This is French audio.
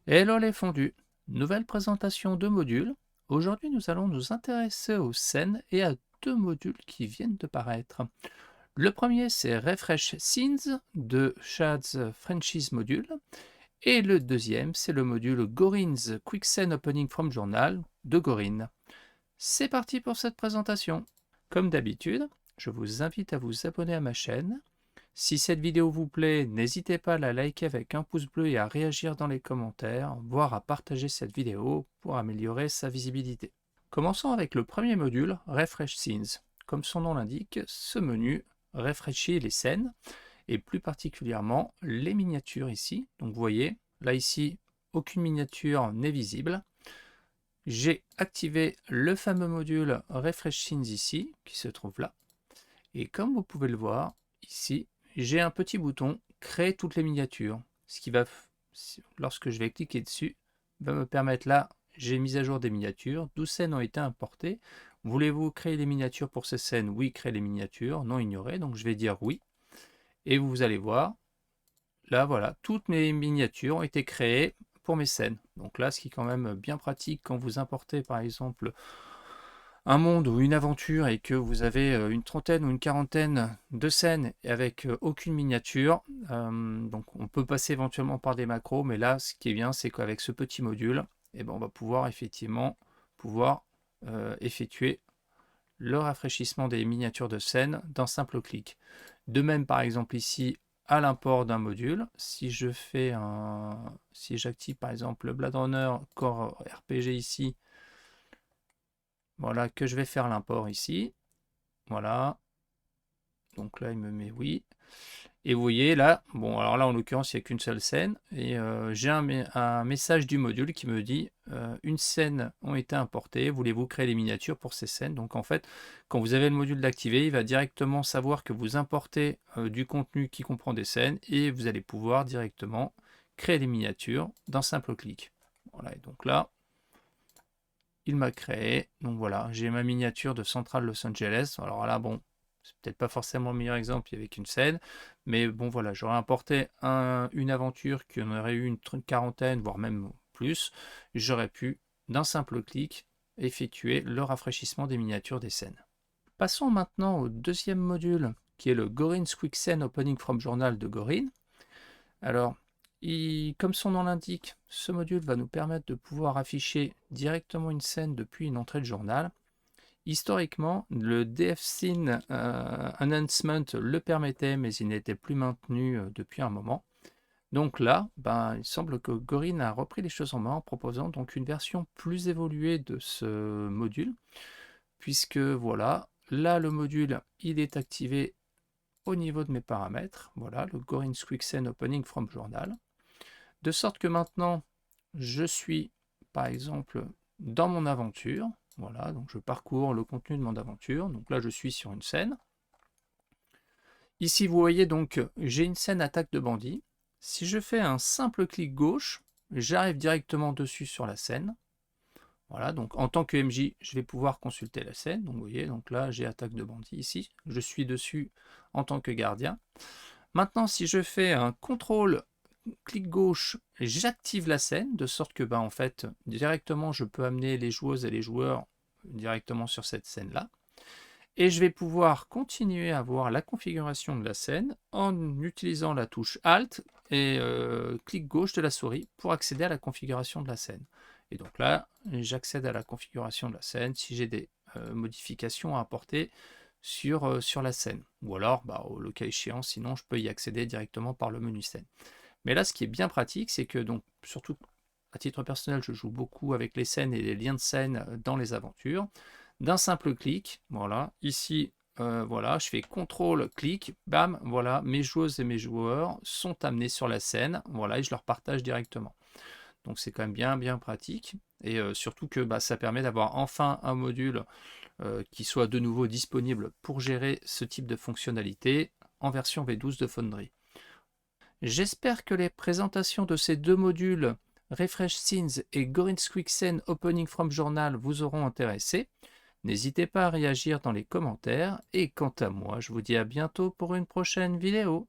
Hello les fondus, nouvelle présentation de modules. Aujourd'hui nous allons nous intéresser aux scènes et à deux modules qui viennent de paraître. Le premier c'est Refresh Scenes de Shad's Franchise Module et le deuxième c'est le module Gorin's Quick Scene Opening from Journal de Gorin. C'est parti pour cette présentation. Comme d'habitude, je vous invite à vous abonner à ma chaîne. Si cette vidéo vous plaît, n'hésitez pas à la liker avec un pouce bleu et à réagir dans les commentaires, voire à partager cette vidéo pour améliorer sa visibilité. Commençons avec le premier module, Refresh Scenes. Comme son nom l'indique, ce menu rafraîchit les scènes et plus particulièrement les miniatures ici. Donc vous voyez, là ici, aucune miniature n'est visible. J'ai activé le fameux module Refresh Scenes ici, qui se trouve là. Et comme vous pouvez le voir, ici, j'ai un petit bouton créer toutes les miniatures, ce qui va, lorsque je vais cliquer dessus, va me permettre là, j'ai mis à jour des miniatures, 12 scènes ont été importées. Voulez-vous créer des miniatures pour ces scènes? Oui, créer les miniatures, non, ignorer, donc je vais dire oui. Et vous allez voir, là voilà, toutes mes miniatures ont été créées pour mes scènes. Donc là, ce qui est quand même bien pratique quand vous importez par exemple un monde ou une aventure et que vous avez une trentaine ou une quarantaine de scènes avec aucune miniature, donc on peut passer éventuellement par des macros, mais là ce qui est bien c'est qu'avec ce petit module, eh ben, on va pouvoir effectivement effectuer le rafraîchissement des miniatures de scènes d'un simple clic. De même par exemple ici à l'import d'un module, si j'active par exemple le Blade Runner Core RPG ici, voilà, que je vais faire l'import ici. Voilà. Donc là, il me met oui. Et vous voyez là, bon, alors là, en l'occurrence, il n'y a qu'une seule scène. Et j'ai un message du module qui me dit une scène ont été importées. Voulez-vous créer les miniatures pour ces scènes? Donc en fait, quand vous avez le module d'activer, il va directement savoir que vous importez du contenu qui comprend des scènes et vous allez pouvoir directement créer les miniatures d'un simple clic. Voilà, et donc là, il m'a créé. Donc voilà, j'ai ma miniature de Central Los Angeles. Alors là, bon, c'est peut-être pas forcément le meilleur exemple avec une scène, mais bon voilà, j'aurais importé une aventure qui en aurait eu une quarantaine, voire même plus. J'aurais pu, d'un simple clic, effectuer le rafraîchissement des miniatures des scènes. Passons maintenant au deuxième module, qui est le Gorin's Quick Scene Opening from Journal de Gorin. Alors, comme son nom l'indique, ce module va nous permettre de pouvoir afficher directement une scène depuis une entrée de journal. Historiquement, le DF Scene Announcement le permettait, mais il n'était plus maintenu depuis un moment. Donc là, il semble que Gorin a repris les choses en main en proposant donc une version plus évoluée de ce module, puisque voilà, là le module il est activé au niveau de mes paramètres, voilà, le Gorin's Quick Scene Opening from Journal. De sorte que maintenant, je suis, par exemple, dans mon aventure. Voilà, donc je parcours le contenu de mon aventure. Donc là, je suis sur une scène. Ici, vous voyez donc, j'ai une scène attaque de bandits. Si je fais un simple clic gauche, j'arrive directement dessus sur la scène. Voilà, donc en tant que MJ, je vais pouvoir consulter la scène. Donc vous voyez, donc là, j'ai attaque de bandits ici. Je suis dessus en tant que gardien. Maintenant, si je fais un contrôle clic gauche, j'active la scène, de sorte que en fait, directement, je peux amener les joueuses et les joueurs directement sur cette scène-là. Et je vais pouvoir continuer à voir la configuration de la scène en utilisant la touche Alt et clic gauche de la souris pour accéder à la configuration de la scène. Et donc là, j'accède à la configuration de la scène si j'ai des modifications à apporter sur la scène. Ou alors, au cas échéant, sinon je peux y accéder directement par le menu scène. Mais là, ce qui est bien pratique, c'est que, donc, surtout à titre personnel, je joue beaucoup avec les scènes et les liens de scène dans les aventures. D'un simple clic, voilà, ici, voilà, je fais CTRL, clic, bam, voilà, mes joueuses et mes joueurs sont amenés sur la scène, voilà, et je leur partage directement. Donc c'est quand même bien pratique, et surtout que ça permet d'avoir enfin un module qui soit de nouveau disponible pour gérer ce type de fonctionnalité en version V12 de Foundry. J'espère que les présentations de ces deux modules, Refresh Scenes et Gorin's Quick Scene Opening from Journal, vous auront intéressé. N'hésitez pas à réagir dans les commentaires et quant à moi, je vous dis à bientôt pour une prochaine vidéo.